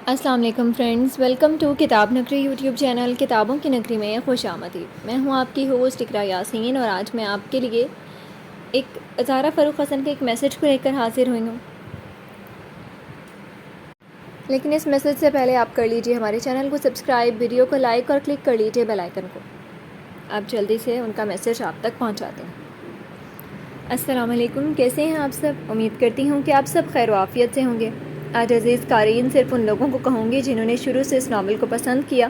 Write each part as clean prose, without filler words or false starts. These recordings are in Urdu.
السلام علیکم فرینڈز، ویلکم ٹو کتاب نگری یوٹیوب چینل کتابوں کی نگری میں خوش آمدید۔ میں ہوں آپ کی ہوسٹ اقرا یاسین، اور آج میں آپ کے لیے ایک زارا فاروق حسن کے ایک میسج کو لے کر حاضر ہوئی ہوں۔ لیکن اس میسج سے پہلے آپ کر لیجئے ہمارے چینل کو سبسکرائب، ویڈیو کو لائک اور کلک کر لیجئے بیل آئیکن کو۔ آپ جلدی سے ان کا میسج آپ تک پہنچاتے ہیں۔ السلام علیکم، کیسے ہیں آپ سب؟ امید کرتی ہوں کہ آپ سب خیر و عافیت سے ہوں گے۔ آج عزیز قارئین صرف ان لوگوں کو کہوں گی جنہوں نے شروع سے اس ناول کو پسند کیا،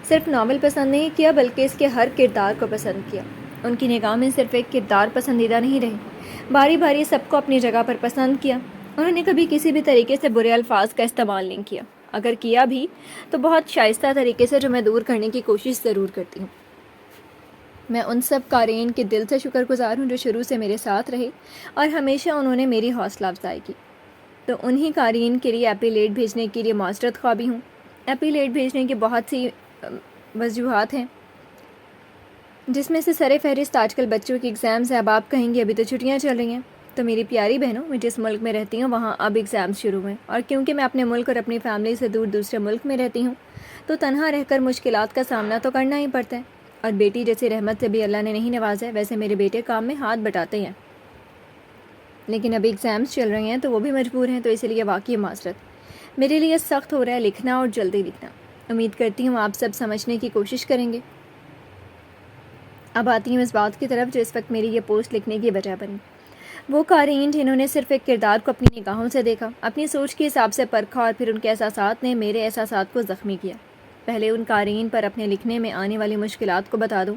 صرف ناول پسند نہیں کیا بلکہ اس کے ہر کردار کو پسند کیا۔ ان کی نگاہ میں صرف ایک کردار پسندیدہ نہیں رہے، باری باری سب کو اپنی جگہ پر پسند کیا۔ انہوں نے کبھی کسی بھی طریقے سے برے الفاظ کا استعمال نہیں کیا، اگر کیا بھی تو بہت شائستہ طریقے سے، جو میں دور کرنے کی کوشش ضرور کرتی ہوں۔ میں ان سب قارئین کے دل سے شکر گزار ہوں جو شروع سے میرے ساتھ رہے اور ہمیشہ انہوں نے میری حوصلہ افزائی کی۔ تو انہی قارئین کے لیے ایپیلیٹ بھیجنے کے لیے معذرت خواہ بھی ہوں۔ ایپیلیٹ بھیجنے کی بہت سی وجوہات ہیں، جس میں سے سر فہرست آج کل بچوں کی ایگزامز ہیں۔ اب آپ کہیں گے ابھی تو چھٹیاں چل رہی ہیں، تو میری پیاری بہنوں، میں جس ملک میں رہتی ہوں وہاں اب ایگزامز شروع ہوئے، اور کیونکہ میں اپنے ملک اور اپنی فیملی سے دور دوسرے ملک میں رہتی ہوں تو تنہا رہ کر مشکلات کا سامنا تو کرنا ہی پڑتا ہے، اور بیٹی جیسی رحمت سے بھی اللہ نے نہیں نوازا ہے۔ ویسے میرے بیٹے کام میں ہاتھ بٹاتے ہیں، لیکن ابھی ایگزامز چل رہے ہیں تو وہ بھی مجبور ہیں، تو اس لیے واقعی معذرت۔ میرے لیے سخت ہو رہا ہے لکھنا اور جلدی لکھنا۔ امید کرتی ہوں آپ سب سمجھنے کی کوشش کریں گے۔ اب آتی ہوں اس بات کی طرف جو اس وقت میری یہ پوسٹ لکھنے کی وجہ بنی۔ وہ قارئین جنہوں نے صرف ایک کردار کو اپنی نگاہوں سے دیکھا، اپنی سوچ کے حساب سے پرکھا، اور پھر ان کے احساسات نے میرے احساسات کو زخمی کیا۔ پہلے ان قارئین پر اپنے لکھنے میں آنے والی مشکلات کو بتا دوں۔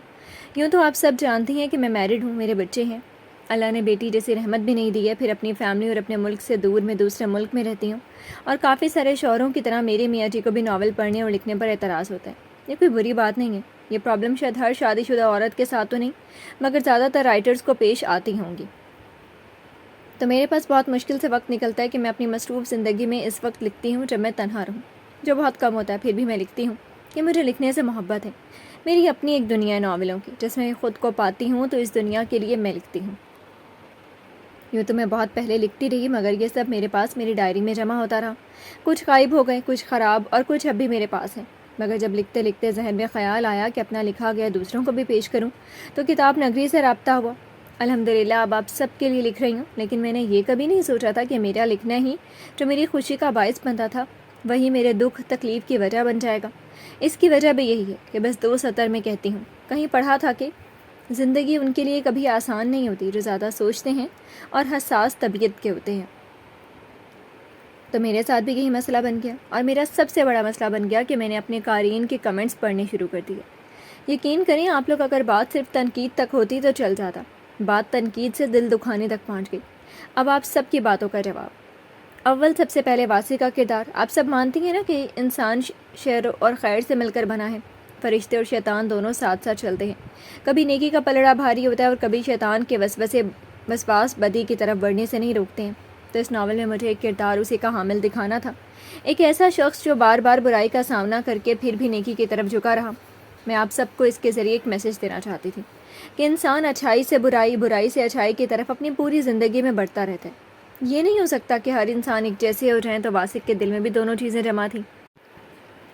یوں تو آپ سب جانتی ہیں کہ میں میرڈ ہوں، میرے بچے ہیں، اللہ نے بیٹی جیسی رحمت بھی نہیں دی ہے، پھر اپنی فیملی اور اپنے ملک سے دور میں دوسرے ملک میں رہتی ہوں، اور کافی سارے شوہروں کی طرح میرے میاں جی کو بھی ناول پڑھنے اور لکھنے پر اعتراض ہوتا ہے۔ یہ کوئی بری بات نہیں ہے، یہ پرابلم شاید ہر شادی شدہ عورت کے ساتھ تو نہیں، مگر زیادہ تر رائٹرز کو پیش آتی ہوں گی۔ تو میرے پاس بہت مشکل سے وقت نکلتا ہے کہ میں اپنی مصروف زندگی میں اس وقت لکھتی ہوں جب میں تنہا رہوں، جو بہت کم ہوتا ہے، پھر بھی میں لکھتی ہوں کہ مجھے لکھنے سے محبت ہے۔ میری اپنی ایک دنیا ہے ناولوں کی، جس میں خود کو پاتی ہوں، تو اس دنیا کے لیے میں لکھتی ہوں۔ یوں تو میں بہت پہلے لکھتی رہی، مگر یہ سب میرے پاس میری ڈائری میں جمع ہوتا رہا۔ کچھ غائب ہو گئے، کچھ خراب، اور کچھ اب بھی میرے پاس ہیں۔ مگر جب لکھتے لکھتے ذہن میں خیال آیا کہ اپنا لکھا گیا دوسروں کو بھی پیش کروں، تو کتاب نگری سے رابطہ ہوا۔ الحمدللہ اب آپ سب کے لیے لکھ رہی ہوں، لیکن میں نے یہ کبھی نہیں سوچا تھا کہ میرا لکھنا ہی جو میری خوشی کا باعث بنتا تھا، وہی میرے دکھ تکلیف کی وجہ بن جائے گا۔ اس کی وجہ بھی یہی ہے کہ بس 2 سطر میں کہتی ہوں، کہیں پڑھا تھا کہ زندگی ان کے لیے کبھی آسان نہیں ہوتی جو زیادہ سوچتے ہیں اور حساس طبیعت کے ہوتے ہیں۔ تو میرے ساتھ بھی یہی مسئلہ بن گیا، اور میرا سب سے بڑا مسئلہ بن گیا کہ میں نے اپنے قارئین کے کمنٹس پڑھنے شروع کر دیے۔ یقین کریں آپ لوگ، اگر بات صرف تنقید تک ہوتی تو چل جاتا، بات تنقید سے دل دکھانے تک پہنچ گئی۔ اب آپ سب کی باتوں کا جواب۔ اول سب سے پہلے واسی کا کردار۔ آپ سب مانتی ہیں نا کہ انسان شر اور خیر سے مل کر بنا ہے، فرشتے اور شیطان دونوں ساتھ ساتھ چلتے ہیں، کبھی نیکی کا پلڑا بھاری ہوتا ہے اور کبھی شیطان کے وسواس بدی کی طرف بڑھنے سے نہیں روکتے ہیں۔ تو اس ناول میں مجھے ایک کردار اسی کا حامل دکھانا تھا، ایک ایسا شخص جو بار بار برائی کا سامنا کر کے پھر بھی نیکی کی طرف جھکا رہا۔ میں آپ سب کو اس کے ذریعے ایک میسج دینا چاہتی تھی کہ انسان اچھائی سے برائی، برائی سے اچھائی کی طرف اپنی پوری زندگی میں بڑھتا رہتا ہے۔ یہ نہیں ہو سکتا کہ ہر انسان ایک جیسے ہو جائیں، تو واسق کے دل میں بھی دونوں چیزیں جمع تھیں۔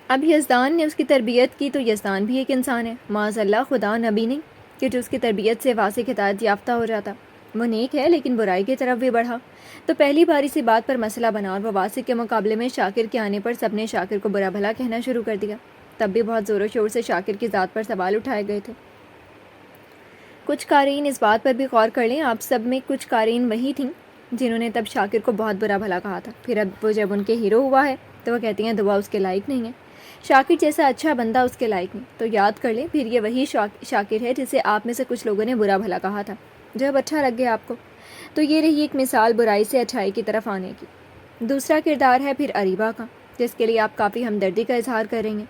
اب یزدان نے اس کی تربیت کی، تو یزدان بھی ایک انسان ہے، معاذ اللہ خدا نبی نہیں کہ جو اس کی تربیت سے واسق ہدایت یافتہ ہو جاتا۔ وہ نیک ہے لیکن برائی کی طرف بھی بڑھا، تو پہلی بار اسی بات پر مسئلہ بنا، اور وہ واسق کے مقابلے میں شاکر کے آنے پر سب نے شاکر کو برا بھلا کہنا شروع کر دیا۔ تب بھی بہت زور و شور سے شاکر کی ذات پر سوال اٹھائے گئے تھے۔ کچھ قارئین اس بات پر بھی غور کر لیں، آپ سب میں کچھ قارئین وہی تھیں جنہوں نے تب شاکر کو بہت برا بھلا کہا تھا، پھر اب وہ جب ان کے ہیرو ہوا ہے تو وہ کہتی ہیں دعا اس کے لائق نہیں ہے، شاکر جیسا اچھا بندہ اس کے لائق نہیں۔ تو یاد کر لیں، پھر یہ وہی شاکر ہے جسے آپ میں سے کچھ لوگوں نے برا بھلا کہا تھا، جب اچھا لگ گیا آپ کو۔ تو یہ رہی ایک مثال برائی سے اچھائی کی طرف آنے کی۔ دوسرا کردار ہے پھر اریبہ کا، جس کے لیے آپ کافی ہمدردی کا اظہار کر رہی ہیں۔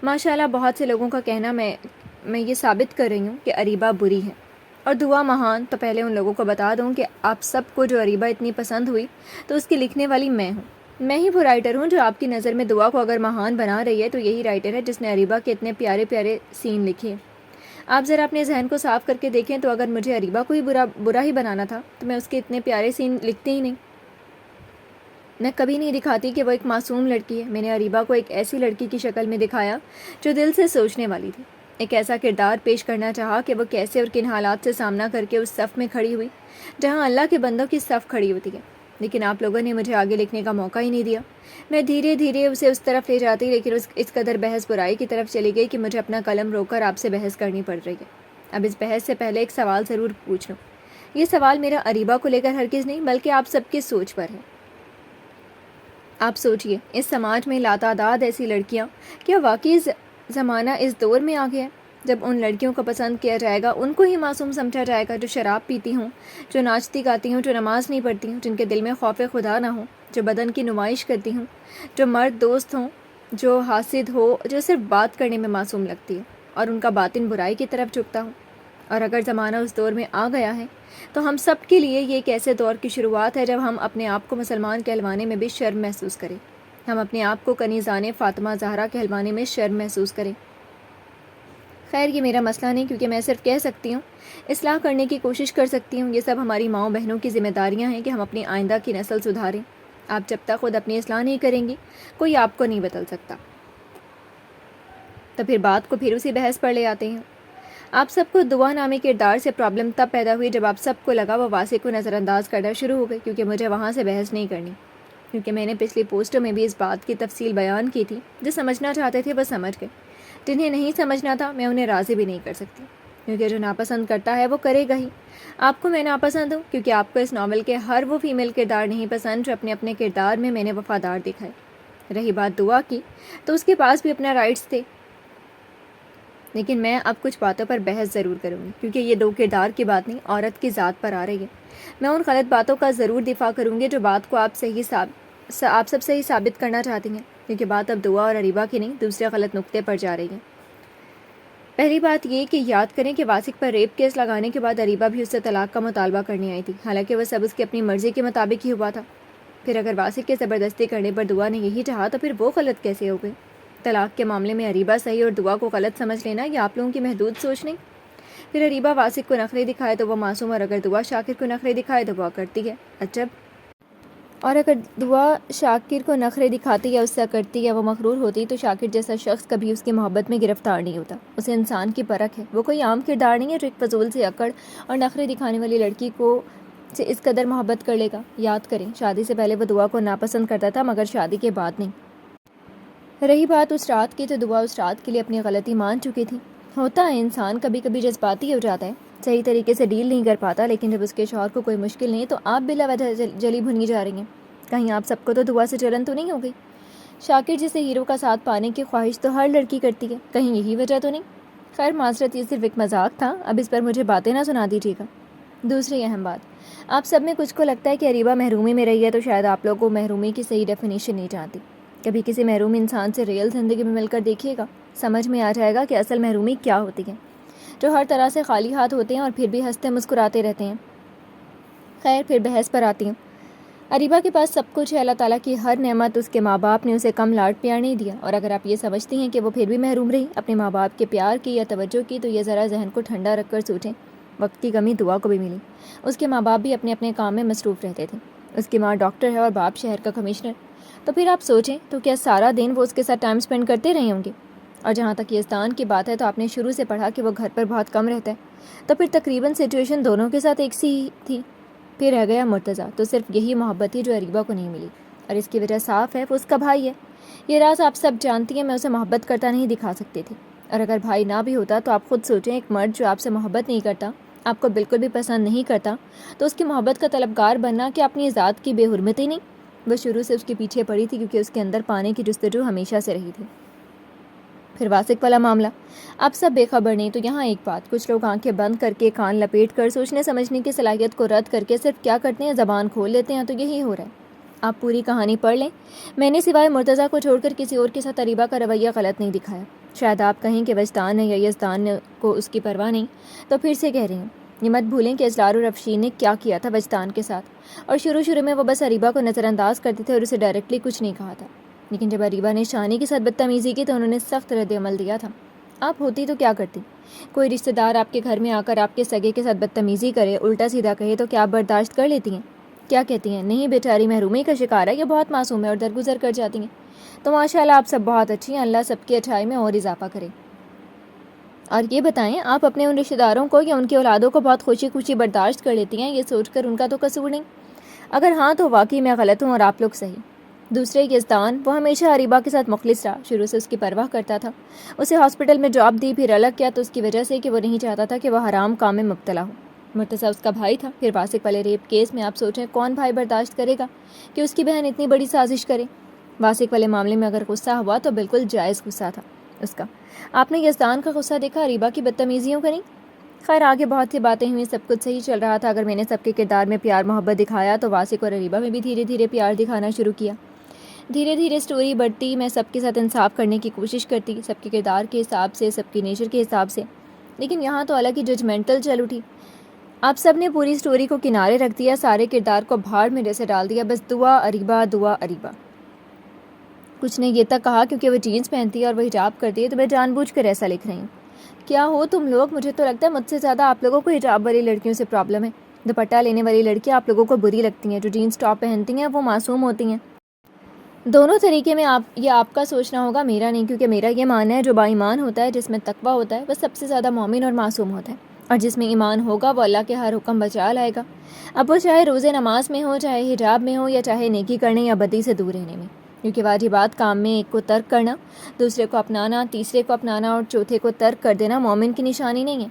ماشاءاللہ بہت سے لوگوں کا کہنا میں یہ ثابت کر رہی ہوں کہ اریبہ بری ہے، اور دعا مہان۔ تو پہلے ان لوگوں کو بتا دوں کہ آپ سب کو جو اریبہ اتنی پسند ہوئی، تو اس کی لکھنے والی میں ہوں۔ میں ہی وہ رائٹر ہوں جو آپ کی نظر میں دعا کو اگر مہان بنا رہی ہے، تو یہی رائٹر ہے جس نے اریبہ کے اتنے پیارے پیارے سین لکھے۔ آپ ذرا اپنے ذہن کو صاف کر کے دیکھیں، تو اگر مجھے اریبہ کو ہی برا ہی بنانا تھا تو میں اس کے اتنے پیارے سین لکھتی ہی نہیں۔ میں کبھی نہیں دکھاتی کہ وہ ایک معصوم لڑکی ہے. میں نے اریبہ کو ایک ایسی لڑکی کی شکل میں دکھایا جو دل سے سوچنے والی تھی. ایک ایسا کردار پیش کرنا چاہا کہ وہ کیسے اور کن حالات سے سامنا کر کے اس صف میں کھڑی ہوئی جہاں اللہ کے بندوں کی صف کھڑی ہوتی ہے. لیکن آپ لوگوں نے مجھے آگے لکھنے کا موقع ہی نہیں دیا. میں دھیرے دھیرے اسے اس طرف لے جاتی، لیکن اس قدر بحث برائی کی طرف چلی گئی کہ مجھے اپنا قلم روک کر آپ سے بحث کرنی پڑ رہی ہے. اب اس بحث سے پہلے ایک سوال ضرور پوچھ لوں. یہ سوال میرا اریبہ کو لے کر ہرگز نہیں، بلکہ آپ سب کی سوچ پر ہے. آپ سوچئے، اس سماج میں لاتعداد ایسی لڑکیاں، کیا واقعی زمانہ اس دور میں آ گیا ہے جب ان لڑکیوں کو پسند کیا جائے گا، ان کو ہی معصوم سمجھا جائے گا جو شراب پیتی ہوں، جو ناچتی گاتی ہوں، جو نماز نہیں پڑھتی ہوں، جن کے دل میں خوف خدا نہ ہو، جو بدن کی نمائش کرتی ہوں، جو مرد دوست ہوں، جو حاسد ہو، جو صرف بات کرنے میں معصوم لگتی ہے اور ان کا باطن برائی کی طرف جھکتا ہو. اور اگر زمانہ اس دور میں آ گیا ہے تو ہم سب کے لیے یہ ایک ایسے دور کی شروعات ہے جب ہم اپنے آپ کو مسلمان کہلوانے میں بھی شرم محسوس کریں. ہم اپنے آپ کو کنیزان فاطمہ زہرا کہلوانے میں شرم محسوس کریں. خیر، یہ میرا مسئلہ نہیں، کیونکہ میں صرف کہہ سکتی ہوں، اصلاح کرنے کی کوشش کر سکتی ہوں. یہ سب ہماری ماؤں بہنوں کی ذمہ داریاں ہیں کہ ہم اپنی آئندہ کی نسل سدھاریں. آپ جب تک خود اپنی اصلاح نہیں کریں گی، کوئی آپ کو نہیں بدل سکتا. تو پھر بات کو پھر اسی بحث پر لے آتے ہیں. آپ سب کو دعا نامی کردار سے پرابلم تب پیدا ہوئی جب آپ سب کو لگا وہ واسق کو نظر انداز کرنا شروع ہو گئی، کیونکہ مجھے وہاں سے بحث نہیں کرنی. کیونکہ میں نے پچھلی پوسٹوں میں بھی اس بات کی تفصیل بیان کی تھی. جو سمجھنا چاہتے تھے وہ سمجھ گئے، جنہیں نہیں سمجھنا تھا میں انہیں راضی بھی نہیں کر سکتی، کیونکہ جو ناپسند کرتا ہے وہ کرے گا ہی. آپ کو میں ناپسند ہوں کیونکہ آپ کو اس ناول کے ہر وہ فیمیل کردار نہیں پسند جو اپنے اپنے کردار میں نے وفادار دکھائے. رہی بات دعا کی، تو اس کے پاس بھی اپنا رائٹس تھے، لیکن میں اب کچھ باتوں پر بحث ضرور کروں گی، کیونکہ یہ دو کردار کی بات نہیں، عورت کی ذات پر آ رہی ہے. میں ان غلط باتوں کا ضرور دفاع کروں گی جو بات کو آپ سب صحیح ثابت کرنا چاہتی ہیں، کیونکہ بات اب دعا اور اریبہ کی نہیں، دوسرے غلط نقطے پر جا رہی ہے. پہلی بات یہ کہ یاد کریں کہ واسق پر ریپ کیس لگانے کے بعد اریبہ بھی اس سے طلاق کا مطالبہ کرنے آئی تھی، حالانکہ وہ سب اس کی اپنی مرضی کے مطابق ہی ہوا تھا. پھر اگر واسق کے زبردستی کرنے پر دعا نے یہی چاہا تو پھر وہ غلط کیسے ہو گئی؟ طلاق کے معاملے میں اریبہ صحیح اور دعا کو غلط سمجھ لینا یہ آپ لوگوں کی محدود سوچ نہیں. پھر اریبہ واسق کو نخرے دکھائے تو وہ معصوم، اور اگر دعا شاکر کو نخرے دکھائے تو وہ کرتی ہے. عجب. اور اگر دعا شاکر کو نخرے دکھاتی یا اس سے کرتی یا وہ مغرور ہوتی تو شاکر جیسا شخص کبھی اس کی محبت میں گرفتار نہیں ہوتا. اسے انسان کی پرکھ ہے، وہ کوئی عام کردار نہیں ہے جو ایک فضول سے اکڑ اور نخرے دکھانے والی لڑکی کو سے اس قدر محبت کر لے گا. یاد کریں، شادی سے پہلے وہ دعا کو ناپسند کرتا تھا، مگر شادی کے بعد نہیں. رہی بات اس رات کی، تو دعا اس رات کے لیے اپنی غلطی مان چکی تھی. ہوتا ہے، انسان کبھی کبھی جذباتی ہو جاتا ہے، صحیح طریقے سے ڈیل نہیں کر پاتا، لیکن جب اس کے شوہر کو کوئی مشکل نہیں تو آپ بلا وجہ جلی بھنی جا رہی ہیں. کہیں آپ سب کو تو دعا سے جلن تو نہیں ہو گئی؟ شاکر جیسے ہیرو کا ساتھ پانے کی خواہش تو ہر لڑکی کرتی ہے، کہیں یہی وجہ تو نہیں؟ خیر معذرت، یہ صرف ایک مذاق تھا، اب اس پر مجھے باتیں نہ سنا دیجیے گا. دوسری اہم بات، آپ سب میں کچھ کو لگتا ہے کہ اریبہ محرومی میں رہی ہے، تو شاید آپ لوگوں کو محرومی کی صحیح ڈیفینیشن نہیں جانتی. کبھی کسی محروم انسان سے ریئل زندگی میں مل کر دیکھیے گا، سمجھ میں آ جائے گا کہ اصل محرومی کیا ہوتی ہے، جو ہر طرح سے خالی ہاتھ ہوتے ہیں اور پھر بھی ہنستے مسکراتے رہتے ہیں. خیر، پھر بحث پر آتی ہوں. اریبہ کے پاس سب کچھ ہے، اللہ تعالیٰ کی ہر نعمت، اس کے ماں باپ نے اسے کم لاڈ پیار نہیں دیا، اور اگر آپ یہ سمجھتی ہیں کہ وہ پھر بھی محروم رہی اپنے ماں باپ کے پیار کی یا توجہ کی، تو یہ ذرا ذہن کو ٹھنڈا رکھ کر سوچیں. وقت کی کمی دعا کو بھی ملی. اس کے ماں باپ بھی اپنے اپنے کام میں مصروف رہتے تھے. اس کی ماں ڈاکٹر ہے اور باپ شہر کا کمشنر. تو پھر آپ سوچیں، تو کیا سارا دن وہ اس کے ساتھ ٹائم سپینڈ کرتے رہے ہوں گے؟ اور جہاں تک یزدان کی بات ہے تو آپ نے شروع سے پڑھا کہ وہ گھر پر بہت کم رہتا ہے، تو پھر تقریباً سچویشن دونوں کے ساتھ ایک سی ہی تھی. پھر رہ گیا مرتضیٰ، تو صرف یہی محبت تھی جو اریبہ کو نہیں ملی، اور اس کی وجہ صاف ہے، وہ اس کا بھائی ہے. یہ راز آپ سب جانتی ہیں، میں اسے محبت کرتا نہیں دکھا سکتی تھی. اور اگر بھائی نہ بھی ہوتا تو آپ خود سوچیں، ایک مرد جو آپ سے محبت نہیں کرتا، آپ کو بالکل بھی پسند نہیں کرتا، تو اس کی محبت کا طلبگار بننا کہ اپنی ذات کی بے حرمتی نہیں؟ وہ شروع سے اس کے پیچھے پڑی تھی کیونکہ اس کے اندر پانے کی جستجو ہمیشہ سے رہی تھی. پھر واسق والا معاملہ، آپ سب بے خبر نہیں. تو یہاں ایک بات، کچھ لوگ آنکھیں بند کر کے کان لپیٹ کر سوچنے سمجھنے کی صلاحیت کو رد کر کے صرف کیا کرتے ہیں، زبان کھول لیتے ہیں. تو یہی ہو رہا ہے. آپ پوری کہانی پڑھ لیں. میں نے سوائے مرتضیٰ کو چھوڑ کر کسی اور کے ساتھ اریبہ کا رویہ غلط نہیں دکھایا. شاید آپ کہیں کہ وجدان ہے یا یزدان کو اس کی پرواہ نہیں، تو پھر سے کہہ رہی ہوں، یہ مت بھولیں کہ اجلال اور افشین نے کیا کیا تھا وجدان کے ساتھ. اور شروع میں وہ بس اریبہ کو نظر انداز کرتے تھے اور اسے ڈائریکٹلی کچھ نہیں کہا تھا، لیکن جب اریبہ نے شانی کے ساتھ بدتمیزی کی تو انہوں نے سخت رد عمل دیا تھا. آپ ہوتی تو کیا کرتی؟ کوئی رشتہ دار آپ کے گھر میں آ کر آپ کے سگے کے ساتھ بدتمیزی کرے، الٹا سیدھا کہے، تو کیا آپ برداشت کر لیتی ہیں؟ کیا کہتی ہیں؟ نہیں بیچاری محرومی کا شکار ہے، یہ بہت معصوم ہے اور درگزر کر جاتی ہیں۔ تو ماشاءاللہ آپ سب بہت اچھی ہیں، اللہ سب کی اچھائی میں اور اضافہ کرے۔ اور یہ بتائیں، آپ اپنے ان رشتہ داروں کو یا ان کی اولادوں کو بہت خوشی خوشی برداشت کر لیتی ہیں، یہ سوچ کر ان کا تو قصور نہیں؟ اگر ہاں تو واقعی میں غلط ہوں اور آپ لوگ صحیح۔ دوسرے یزدان، وہ ہمیشہ اریبہ کے ساتھ مخلص رہا، شروع سے اس کی پرواہ کرتا تھا، اسے ہاسپٹل میں جاب دی، پھر الگ کیا تو اس کی وجہ سے کہ وہ نہیں چاہتا تھا کہ وہ حرام کام میں مبتلا ہو۔ مرتضی اس کا بھائی تھا، پھر واسق والے ریپ کیس میں آپ سوچیں کون بھائی برداشت کرے گا کہ اس کی بہن اتنی بڑی سازش کرے؟ واسق والے معاملے میں اگر غصہ ہوا تو بالکل جائز غصہ تھا اس کا۔ آپ نے یزدان کا غصہ دیکھا اریبہ کی بدتمیزیوں کا نہیں؟ خیر آگے بہت سی باتیں ہوئیں، سب کچھ صحیح چل رہا تھا۔ اگر میں نے سب کے کردار میں پیار محبت دکھایا تو واسق اور اریبہ میں بھی دھیرے دھیرے پیار دکھانا شروع کیا۔ دھیرے دھیرے سٹوری بڑھتی، میں سب کے ساتھ انصاف کرنے کی کوشش کرتی، سب کے کردار کے حساب سے، سب کی نیچر کے حساب سے، لیکن یہاں تو الگ ہی ججمنٹل چل اٹھی۔ آپ سب نے پوری سٹوری کو کنارے رکھ دیا، سارے کردار کو بھاڑ میں جیسے ڈال دیا، بس دعا اریبہ دعا اریبہ۔ کچھ نے یہ تک کہا کیونکہ وہ جینس پہنتی ہے اور وہ حجاب کرتی ہے تو میں جان بوجھ کر ایسا لکھ رہی ہوں۔ کیا ہو تم لوگ، مجھے تو لگتا ہے مجھ سے زیادہ آپ لوگوں کو حجاب والی لڑکیوں سے پرابلم ہے۔ دوپٹہ لینے والی لڑکیاں آپ لوگوں کو بری لگتی ہیں، جو جینس ٹاپ پہنتی ہیں وہ معصوم ہوتی ہیں۔ دونوں طریقے میں یہ آپ کا سوچنا ہوگا، میرا نہیں، کیونکہ میرا یہ ماننا ہے جو با ایمان ہوتا ہے، جس میں تقویٰ ہوتا ہے، وہ سب سے زیادہ مومن اور معصوم ہوتا ہے، اور جس میں ایمان ہوگا وہ اللہ کے ہر حکم بجا لائے گا، اب وہ چاہے روزے نماز میں ہو، چاہے حجاب میں ہو، یا چاہے نیکی کرنے یا بدی سے دور رہنے میں، کیونکہ واجبات کام میں ایک کو ترک کرنا، دوسرے کو اپنانا، تیسرے کو اپنانا اور چوتھے کو ترک کر دینا مومن کی نشانی نہیں ہے۔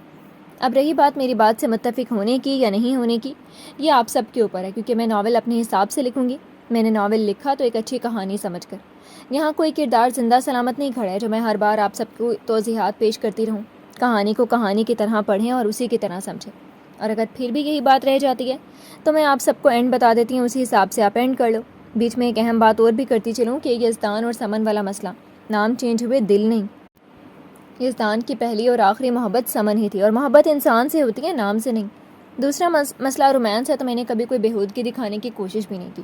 اب رہی بات میری بات سے متفق ہونے کی یا نہیں ہونے کی، یہ آپ سب کے اوپر ہے، کیونکہ میں ناول اپنے حساب سے لکھوں گی۔ میں نے ناول لکھا تو ایک اچھی کہانی سمجھ کر، یہاں کوئی کردار زندہ سلامت نہیں کھڑا ہے جو میں ہر بار آپ سب کو توضیحات پیش کرتی رہوں۔ کہانی کو کہانی کی طرح پڑھیں اور اسی کی طرح سمجھیں، اور اگر پھر بھی یہی بات رہ جاتی ہے تو میں آپ سب کو اینڈ بتا دیتی ہوں، اسی حساب سے آپ اینڈ کر لو۔ بیچ میں ایک اہم بات اور بھی کرتی چلوں کہ یزدان اور سمن والا مسئلہ، نام چینج ہوئے دل نہیں۔ یزدان کی پہلی اور آخری محبت سمن ہی تھی، اور محبت انسان سے ہوتی ہے، نام سے نہیں۔ دوسرا مسئلہ رومانس ہے، تو میں نے کبھی کوئی بےہودگی دکھانے کی کوشش بھی نہیں کی،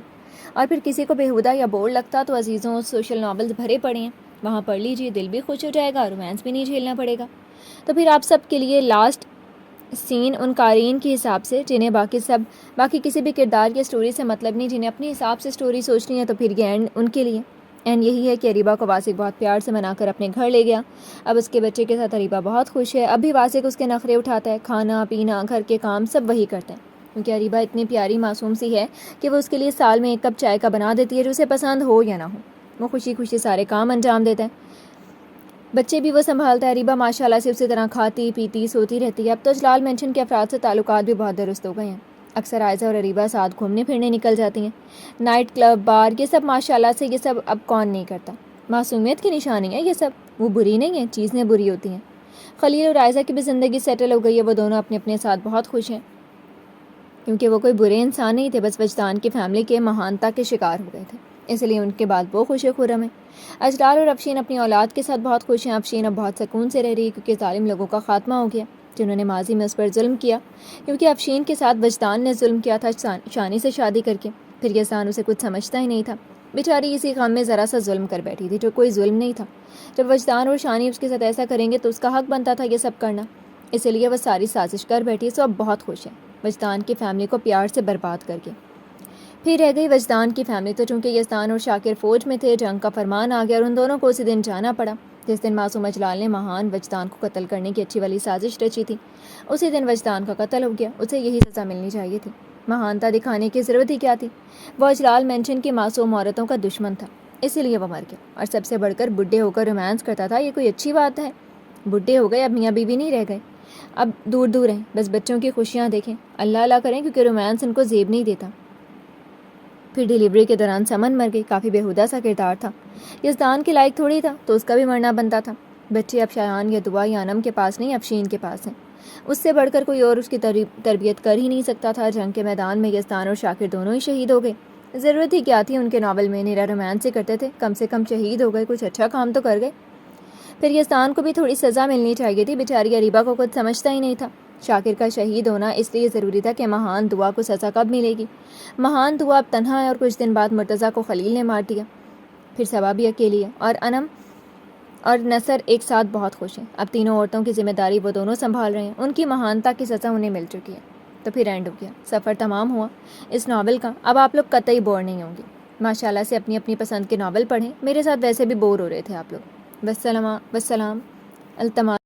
اور پھر کسی کو بےہودہ یا بور لگتا تو عزیزوں سوشل ناولز بھرے پڑے ہیں، وہاں پڑھ لیجیے، دل بھی خوش ہو جائے گا، رومانس بھی نہیں جھیلنا پڑے گا۔ تو پھر آپ سب کے لیے لاسٹ سین ان قارئین کے حساب سے جنہیں باقی کسی بھی کردار یا سٹوری سے مطلب نہیں، جنہیں اپنے حساب سے سٹوری سوچنی ہے، تو پھر یہ اینڈ ان کے لیے۔ اینڈ یہی ہے کہ اریبہ کو واسق بہت پیار سے منا کر اپنے گھر لے گیا، اب اس کے بچے کے ساتھ اریبہ بہت خوش ہے، اب بھی واسق اس کے نخرے اٹھاتا ہے، کھانا پینا گھر کے کام سب وہی کرتا ہے، کیونکہ اریبہ اتنی پیاری معصوم سی ہے کہ وہ اس کے لیے سال میں ایک کپ چائے کا بنا دیتی ہے، جو اسے پسند ہو یا نہ ہو، وہ خوشی خوشی سارے کام انجام دیتا ہے، بچے بھی وہ سنبھالتا ہے۔ اریبہ ماشاءاللہ سے اسی طرح کھاتی پیتی سوتی رہتی ہے۔ اب تو اجلال مینشن کے افراد سے تعلقات بھی بہت درست ہو گئے ہیں، اکثر عائزہ اور اریبہ ساتھ گھومنے پھرنے نکل جاتی ہیں، نائٹ کلب بار، یہ سب ماشاءاللہ سے، یہ سب اب کون نہیں کرتا، معصومیت کی نشانی ہے یہ سب، وہ بری نہیں ہیں، چیزیں بری ہوتی ہیں۔ خلیل اور عائزہ کی بھی زندگی سیٹل ہو گئی ہے، وہ دونوں اپنے اپنے ساتھ بہت خوش ہیں، کیونکہ وہ کوئی برے انسان نہیں تھے، بس وجدان کی فیملی کے مہانتا کے شکار ہو گئے تھے، اس لیے ان کے بعد وہ خوش خرم ہیں۔ اجلال اور افشین اپنی اولاد کے ساتھ بہت خوش ہیں، افشین اب بہت سکون سے رہ رہی ہے کیونکہ ظالم لوگوں کا خاتمہ ہو گیا جنہوں نے ماضی میں اس پر ظلم کیا، کیونکہ افشین کے ساتھ وجدان نے ظلم کیا تھا شانی سے شادی کر کے، پھر یزدان اسے کچھ سمجھتا ہی نہیں تھا، بیچاری اسی غم میں ذرا سا ظلم کر بیٹھی تھی جو کوئی ظلم نہیں تھا۔ جب وجدان اور شانی اس کے ساتھ ایسا کریں گے تو اس کا حق بنتا تھا یہ سب کرنا، اسی لیے وہ ساری سازش کر بیٹھی، سو اب بہت خوش ہے وجدان کی فیملی کو پیار سے برباد کر کے۔ پھر رہ گئی وجدان کی فیملی، تو چونکہ یزدان اور شاکر فوج میں تھے، جنگ کا فرمان آ گیا اور ان دونوں کو اسی دن جانا پڑا جس دن معصوم اجلال نے مہان وجدان کو قتل کرنے کی اچھی والی سازش رچی تھی، اسی دن وجدان کا قتل ہو گیا، اسے یہی سزا ملنی چاہیے تھی، مہانتا دکھانے کی ضرورت ہی کیا تھی، وہ اجلال مینشن کی معصوم عورتوں کا دشمن تھا، اسی لیے وہ مر گیا، اور سب سے بڑھ کر بڈھے ہو کر رومانس کرتا تھا، یہ کوئی اچھی بات ہے؟ بڈھے ہو گئے، اب میاں بیوی نہیں رہ گئے، اب دور دور ہیں، بس بچوں کی خوشیاں دیکھیں، اللہ اللہ کریں، کیونکہ رومانس ان کو زیب نہیں دیتا۔ پھر ڈیلیوری کے دوران سمن مر گئی، کافی بیہودہ سا کردار تھا، یزدان کے لائق تھوڑی تھا تو اس کا بھی مرنا بنتا تھا۔ بچے اب شایان یا دعا یا انم کے پاس نہیں، افشین کے پاس ہیں، اس سے بڑھ کر کوئی اور اس کی تربیت کر ہی نہیں سکتا تھا۔ جنگ کے میدان میں یزدان اور شاکر دونوں ہی شہید ہو گئے، ضرورت ہی کیا تھی، ان کے ناول میں نیرا رومانس ہی کرتے تھے، کم سے کم شہید ہو گئے، کچھ اچھا کام تو کر گئے۔ پھر یزدان کو بھی تھوڑی سزا ملنی چاہیے تھی، بیچاری اریبہ کو کچھ سمجھتا ہی نہیں تھا، شاکر کا شہید ہونا اس لیے ضروری تھا کہ مہان دعا کو سزا کب ملے گی، مہان دعا اب تنہا ہے، اور کچھ دن بعد مرتضیٰ کو خلیل نے مار دیا، پھر صبا بھی اکیلی ہے، اور انم اور نصر ایک ساتھ بہت خوش ہیں، اب تینوں عورتوں کی ذمہ داری وہ دونوں سنبھال رہے ہیں، ان کی مہانتا کی سزا انہیں مل چکی ہے۔ تو پھر اینڈ ہو گیا، سفر تمام ہوا اس ناول کا۔ اب آپ لوگ قطعی بور نہیں ہوں گے، ماشاءاللہ سے اپنی اپنی پسند کے ناول پڑھیں، میرے ساتھ ویسے بھی بور ہو رہے تھے آپ لوگ۔ والسلام التماس